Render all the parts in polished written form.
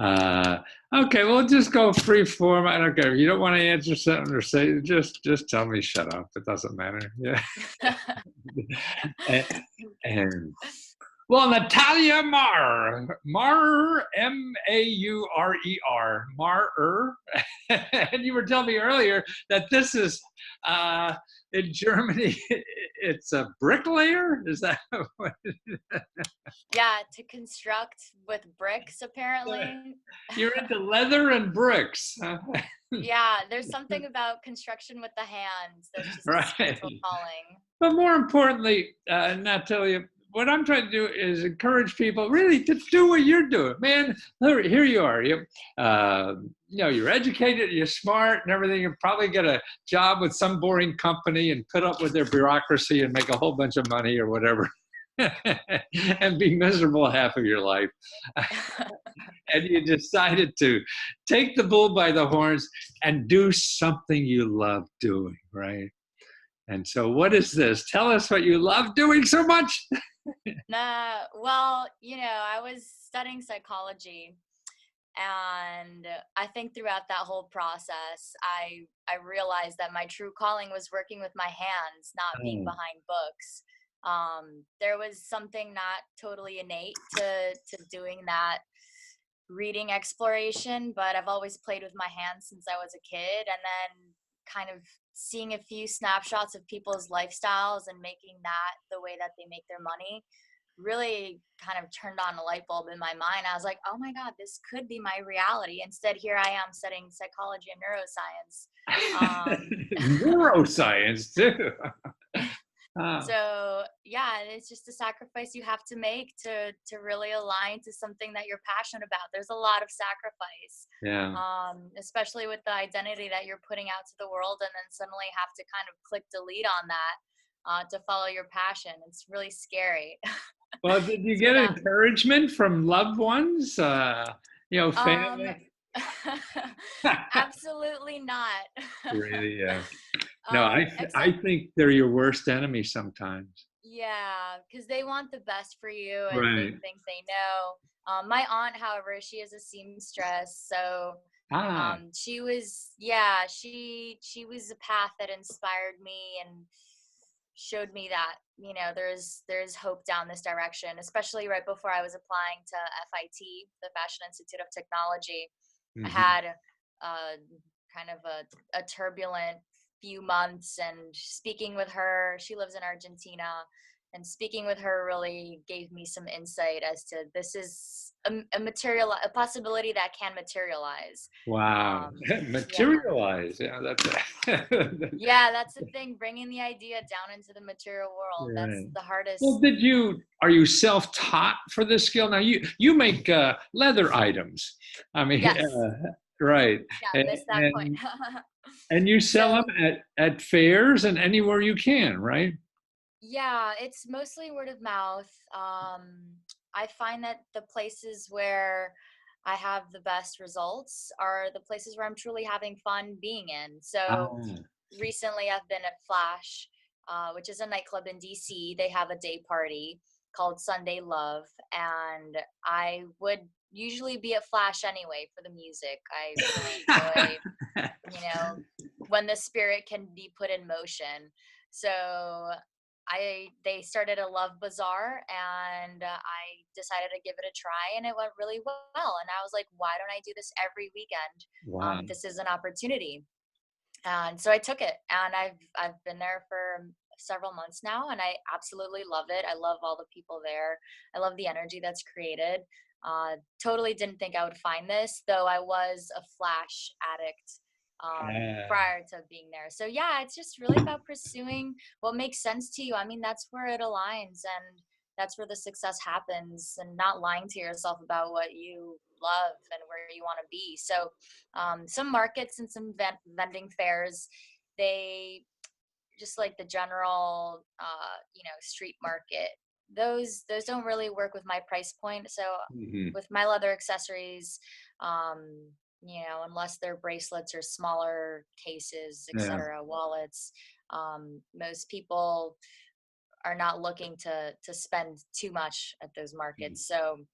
Uh, okay, we'll just go free form. I don't care. If you don't want to answer something or say, just tell me shut up. It doesn't matter. Yeah. and, and well, Natalia Maurer, Maurer, Maurer. And you were telling me earlier that this is in Germany. It's a bricklayer. Is that what? Yeah, to construct with bricks, apparently. You're into leather and bricks, huh? Yeah, there's something about construction with the hands that's just a Right. spiritual calling. But more importantly, Natalia, what I'm trying to do is encourage people really to do what you're doing. Man, here you are. You're educated, you're smart and everything. You probably get a job with some boring company and put up with their bureaucracy and make a whole bunch of money or whatever. And be miserable half of your life. And you decided to take the bull by the horns and do something you love doing, right? And so, what is this? Tell us what you love doing so much. Nah, well, I was studying psychology, and I think throughout that whole process, I realized that my true calling was working with my hands, not being Oh, behind books. There was something not totally innate to doing that reading exploration, but I've always played with my hands since I was a kid. And then kind of seeing a few snapshots of people's lifestyles and making that the way that they make their money really kind of turned on a light bulb in my mind. I was like, oh my God, this could be my reality. Instead, here I am studying psychology and neuroscience. neuroscience too. Ah, So yeah, it's just a sacrifice you have to make to really align to something that you're passionate about. There's a lot of sacrifice, yeah. especially with the identity that you're putting out to the world, and then suddenly have to kind of click delete on that to follow your passion. It's really scary. Well, did you So get that encouragement from loved ones? um Family. absolutely not. Really? Yeah. No, I Except think they're your worst enemy sometimes. yeah, because they want the best for you and they Right. think they know. My aunt, however, she is a seamstress, so Ah. she was, yeah, she was a path that inspired me and showed me that there's hope down this direction. Especially right before I was applying to FIT, the Fashion Institute of Technology, I Hmm. had kind of a turbulent few months, and speaking with her, she lives in Argentina, and speaking with her really gave me some insight as to this is a possibility that can materialize. Wow. um yeah, Materialize. Yeah, that's yeah, that's the thing, bringing the idea down into the material world. That's right. the Well, hardest. are you self-taught for this skill? Now you make leather items. I mean, Yes, right. yeah, And, missed that point. and and you sell them So at fairs and anywhere you can, right? yeah, it's mostly word of mouth. I find that the places where I have the best results are the places where I'm truly having fun being in. So Ah. recently I've been at Flash, which is a nightclub in DC. They have a day party called Sunday Love, and I would usually be at Flash anyway for the music. I really enjoy, when the spirit can be put in motion. So they started a love bazaar, and I decided to give it a try, and it went really well. And I was like, why don't I do this every weekend? Wow. This is an opportunity. And so I took it, and I've been there for several months now, and I absolutely love it. I love all the people there. I love the energy that's created. Totally didn't think I would find this, though I was a Flash addict Ah. prior to being there. So yeah, it's just really about pursuing what makes sense to you. I mean, that's where it aligns, and that's where the success happens, and not lying to yourself about what you love and where you want to be. So some markets and some vending fairs, they just like the general street market, those don't really work with my price point. So Mhm. with my leather accessories, um unless they're bracelets or smaller cases, Yeah. etc., wallets, most people are not looking to spend too much at those markets. So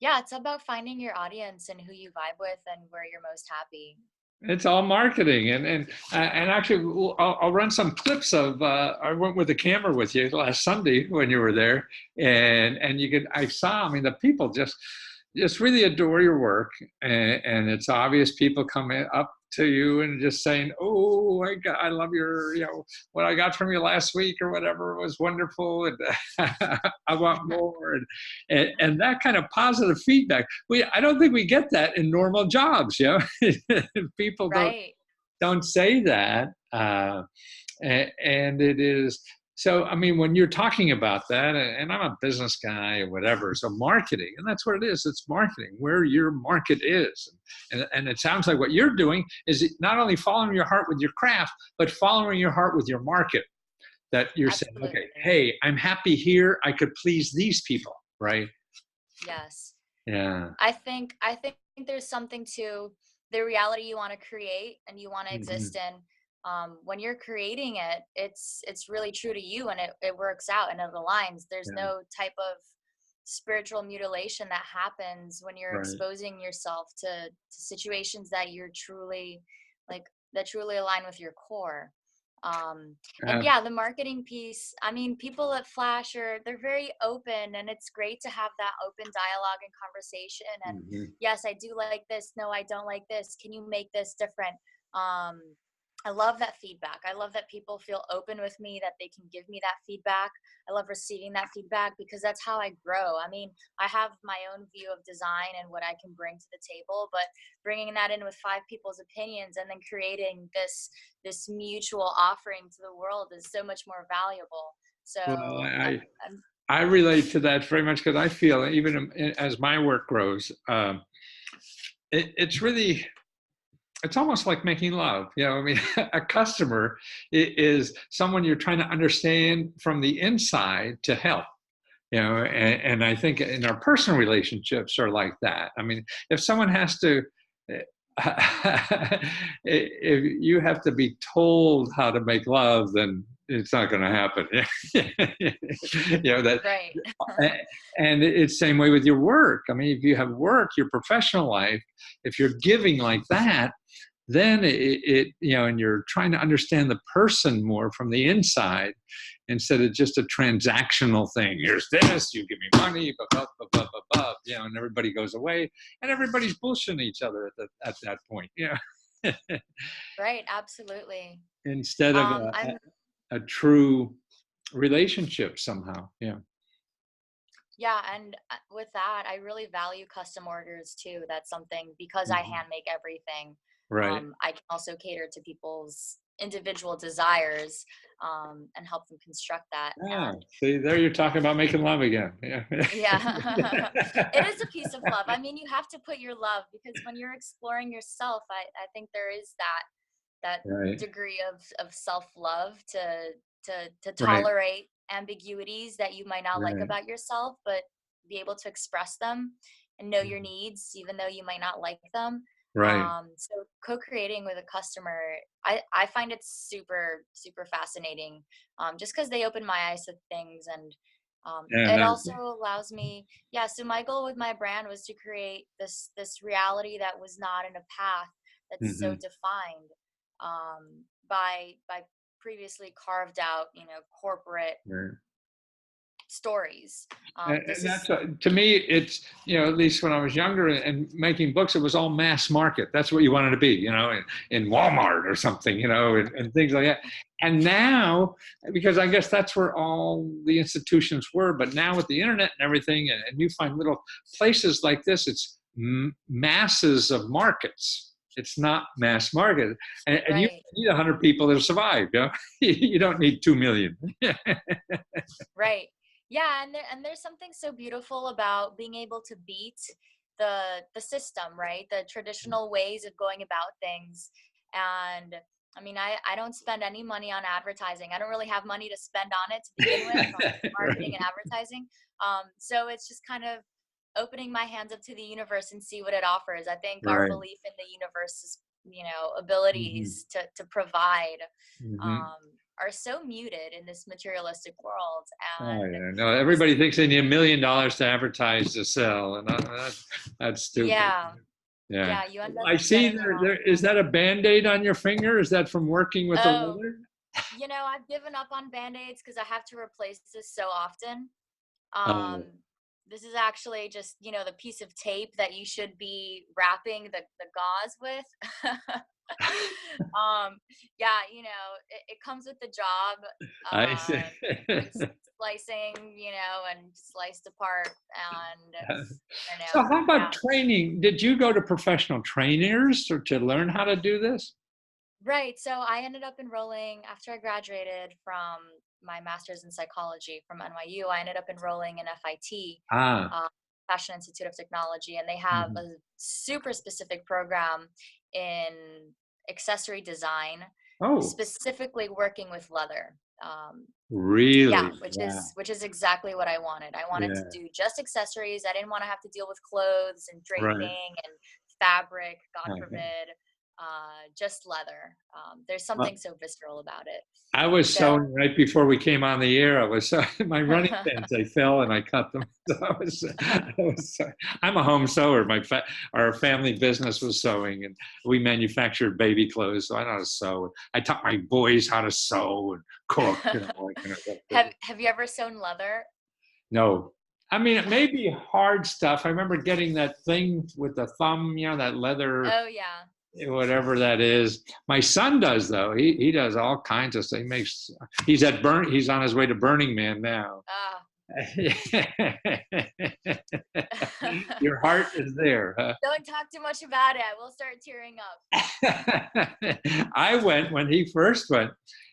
Yeah, it's about finding your audience and who you vibe with and where you're most happy. It's all marketing, and actually, I'll run some clips of. I went with the camera with you last Sunday when you were there, and you could. I saw. I mean, the people just really adore your work, and it's obvious people coming up to you and just saying, "Oh, I love your, what I got from you last week or whatever was wonderful, and I want more," and that kind of positive feedback. I don't think we get that in normal jobs, people Right. don't say that, and it is so. I mean, when you're talking about that, and I'm a business guy or whatever, so marketing, and that's what it is. It's marketing where your market is, and it sounds like what you're doing is not only following your heart with your craft, but following your heart with your market. That you're saying, okay, Absolutely. hey, I'm happy here. I could please these people, right? Yes. Yeah. I think there's something to the reality you want to create and you want to Hmm. exist in. When you're creating it, it's really true to you, and it works out and it aligns. There's Yeah. no type of spiritual mutilation that happens when you're Right. exposing yourself to situations that you're truly like that truly align with your core. And Uh, yeah, the marketing piece, I mean, people at Flash they're very open, and it's great to have that open dialogue and conversation. And mhm. yes, I do like this. No, I don't like this. Can you make this different? Um, I love that feedback. I love that people feel open with me, that they can give me that feedback. I love receiving that feedback because that's how I grow. I mean, I have my own view of design and what I can bring to the table, but bringing that in with five people's opinions and then creating this mutual offering to the world is so much more valuable. Well, So I'm I relate to that very much because I feel even as my work grows, it's really it's almost like making love. I mean, a customer is someone you're trying to understand from the inside to help. And I think in our personal relationships are like that. I mean, if someone has to if you have to be told how to make love, then it's not going to happen. That, right. and it's same way with your work. I mean, if you have work, your professional life, if you're giving like that, then and you're trying to understand the person more from the inside instead of just a transactional thing. Here's this, you give me money, blah, blah, blah, blah, blah, blah, and everybody goes away and everybody's bullshitting each other at that point, Right, absolutely. instead of I'm a true relationship somehow. Yeah. Yeah, and with that, I really value custom orders too. That's something because I Mhm. hand make everything. Right. I can also cater to people's individual desires and help them construct that. Ah, And see, there you're talking about making love again. Yeah. yeah, it is a piece of love. I mean, you have to put your love because when you're exploring yourself, I think there is that Right. degree of self-love to Right. tolerate ambiguities that you might not like Right. about yourself, but be able to express them and know your needs even though you might not like them. Right. So co-creating with a customer, I find it super super fascinating, just because they open my eyes to things. And And it also allows me, yeah, so my goal with my brand was to create this reality that was not in a path that's so mhm. defined by previously carved out, corporate Right. stories. This And is that's to me, it's at least when I was younger and making books, it was all mass market. That's what you wanted to be, in Walmart or something, and things like that. And now, because I guess that's where all the institutions were, but now with the internet and everything, and you find little places like this, it's masses of markets. It's not mass market, and you right, need 100 people to survive. You don't need 2 million. right. Yeah, and there's something so beautiful about being able to beat the system, right? The traditional ways of going about things. And I mean, I don't spend any money on advertising. I don't really have money to spend on it to begin with, on marketing Right. and advertising. So it's just kind of opening my hands up to the universe and see what it offers. I think our Right. belief in the universe's, Hmm. abilities to provide Hmm. um, are so muted in this materialistic world. Oh And yeah, no. Everybody thinks they need $1 million to advertise to sell, and that's stupid. yeah, Yeah. yeah, you end up I see getting the wrong there. Is that a Band-Aid on your finger? Is that from working with the oh, leather? I've given up on band-aids because I have to replace this so often. um Oh, this is actually just, the piece of tape that you should be wrapping the gauze with. um yeah, it comes with the job. I see. It's slicing, and sliced apart, and So how yeah. about training? Did you go to professional trainers or to learn how to do this? Right. So I ended up enrolling after I graduated from my master's in psychology from NYU. I ended up enrolling in FIT, Ah. uh, Fashion Institute of Technology, and they have a Mhm. super specific program in accessory design, Oh, specifically working with leather. Yeah, really? Wow. which is exactly what I wanted. I wanted to Yeah. do just accessories. I didn't want to have to deal with clothes and Right. draping and fabric, God Okay. forbid. Just leather. There's something Well, so visceral about it. I was So, sewing right before we came on the air. I was my running pins. They fell and I cut them. So I'm a home sewer. Our family business was sewing, and we manufactured baby clothes. So I know how to sew. I taught my boys how to sew and cook and all that kind of stuff. have you ever sewn leather? No, I mean it may be hard stuff. I remember getting that thing with the thumb, that leather, Oh yeah. whatever that is. My son does though. He does all kinds of stuff. He's on his way to Burning Man now. Ah. Your heart is there, huh? Don't talk too much about it. I will start tearing up. I went when he first went,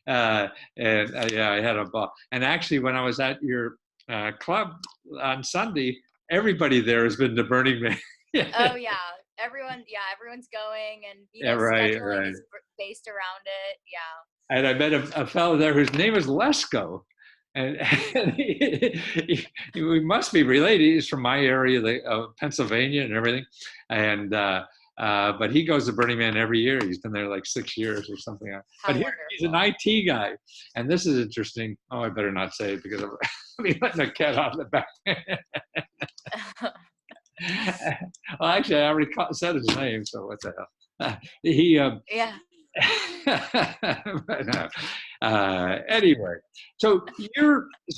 and yeah, I had a ball. And actually, when I was at your club on Sunday, everybody there has been to Burning Man. Oh yeah. Everyone's going, and Yeah, right, scheduling right. is based around it. Yeah. And I met a fellow there whose name is Lesko. And, and we must be related. He's from my area, Pennsylvania and everything. And but he goes to Burning Man every year. He's been there like 6 years or something. But How here he's an wonderful. IT guy, and this is interesting. Oh, I better not say it because I'll be letting the cat out of the bag. Well, actually, I already said his name, so what the hell? He Yeah. but, anyway, so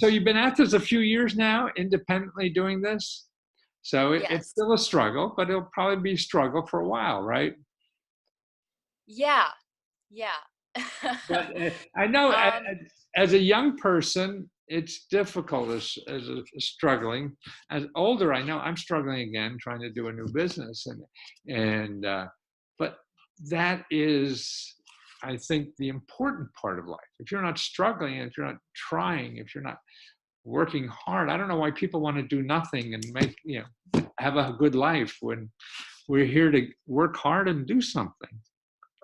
you've been at this a few years now, independently doing this. So it's Yes. still a struggle, but it'll probably be a struggle for a while, right? Yeah. Yeah. But I know um as a young person, it's difficult as struggling. As older, I know I'm struggling again, trying to do a new business, and but that is, I think, the important part of life. If you're not struggling, if you're not trying, if you're not working hard, I don't know why people want to do nothing and have a good life when we're here to work hard and do something.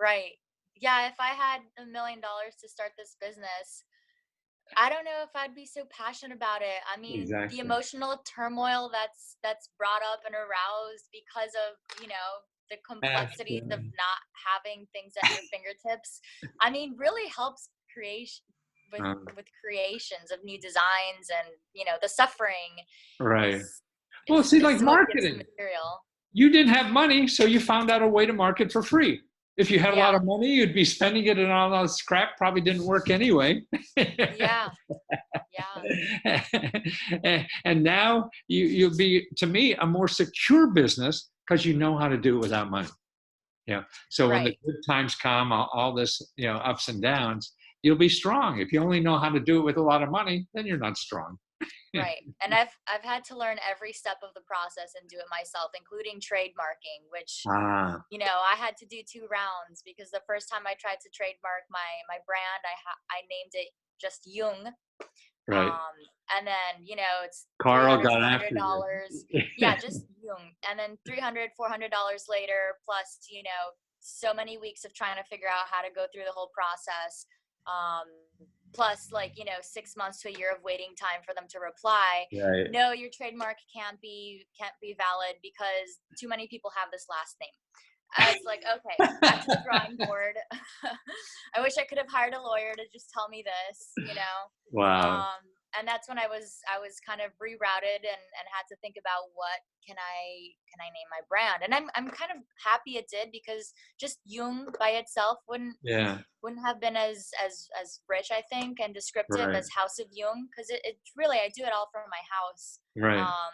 right. Yeah, if I had $1 million to start this business, I don't know if I'd be so passionate about it. I mean, the Exactly. emotional turmoil that's brought up and aroused because of, the complexities of Absolutely. not having things at your fingertips. I mean, really helps creation with Um, with creations of new designs, and, the suffering right. is Well, is see, like is what gets the marketing, material. you didn't have money, so you found out a way to market for free. If you had a lot Yeah. of money, you'd be spending it, and all that scrap probably didn't work anyway. Yeah. Yeah. And now you'll be, to me, a more secure business because you know how to do it without money. Yeah. So when the Right. good times come, all this, ups and downs, you'll be strong. If you only know how to do it with a lot of money, then you're not strong. Right. And I've had to learn every step of the process and do it myself, including trademarking, which, Ah, I had to do 2 rounds, because the first time I tried to trademark my brand, I named it just Jung. right. And then, it's three Carl hundred, got four hundred after you. dollars Yeah, just Jung. And then $300, $400 later, plus, so many weeks of trying to figure out how to go through the whole process. Um, Plus, like, 6 months to a year of waiting time for them to reply. Right. No, your trademark can't be valid because too many people have this last name. I was like, okay, back to the drawing board. I wish I could have hired a lawyer to just tell me this, you know. Wow. And that's when I was kind of rerouted and had to think about what can I name my brand. And I'm kind of happy it did, because just Jung by itself Yeah. wouldn't have been as rich, I think, and descriptive Right. as House of Jung, because it's really, I do it all from my house. Right. Um,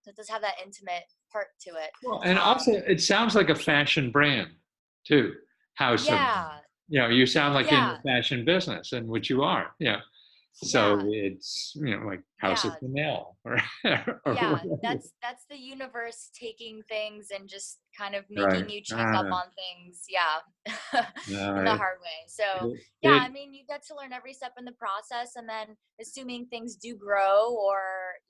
so it does have that intimate part to it. Well, and also Um, it sounds like a fashion brand too. House of, yeah, you sound like in yeah, the fashion business, and which you are. Yeah. So yeah, it's, like House of yeah. Chanel or, or Yeah, whatever. that's the universe taking things and just kind of making Right. you check up on things, yeah, No, in the hard way. So, it, yeah, it I mean, you get to learn every step in the process, and then assuming things do grow, or,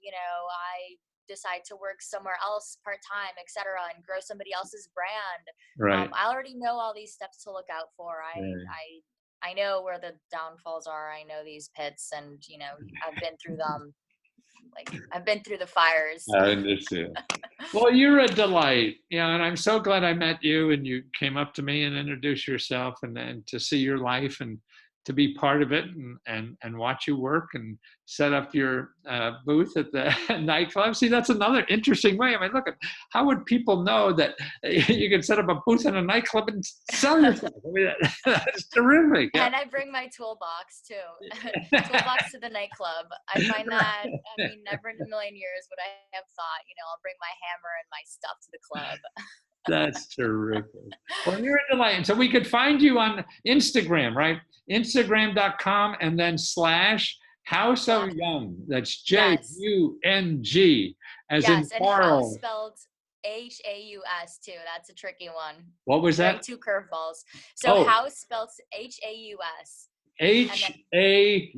I decide to work somewhere else part-time, etc., and grow somebody else's brand, right. I already know all these steps to look out for. Right. I know where the downfalls are. I know these pits, and I've been through them. Like, I've been through the fires. I understand. Well, you're a delight, and I'm so glad I met you and you came up to me and introduced yourself, and then to see your life and to be part of it, and watch you work and set up your booth at the nightclub. See, that's another interesting way. I mean, look at how would people know that you can set up a booth in a nightclub and sell yourself? I mean, that's terrific. Yeah. And I bring my toolbox too. Toolbox to the nightclub. I find that, I mean, never in a million years would I have thought, I'll bring my hammer and my stuff to the club. That's terrific. Well, you're a delight. And so we could find you on Instagram, right? Instagram.com and then slash House of Slash, Young. That's yes, Jung, as in yes. And house Carl. spelled Haus too. That's a tricky one. What was Throwing that? two curveballs. So Oh, house spelled Haus. And then,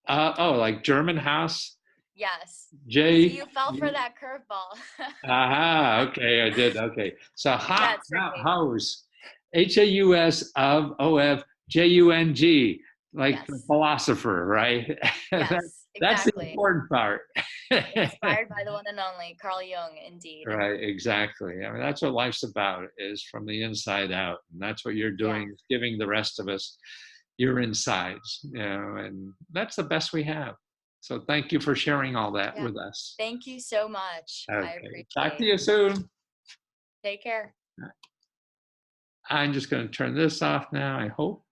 Haus. Like German house. yes. See, J. you fell for that curveball. Aha. Okay, I did. Okay. So Yeah, it's tricky. house. Haus of OFJUNG, like the Yes. philosopher, right? Yes, That's the exactly. important part. Inspired by the one and only Carl Jung, indeed. Right, exactly. I mean, that's what life's about, is from the inside out. And that's what you're Yeah. doing, is giving the rest of us your insides, and that's the best we have. So thank you for sharing all that Yeah. with us. Thank you so much. I Okay. Talk to appreciate. you soon. Take care. I'm just going to turn this off now, I hope.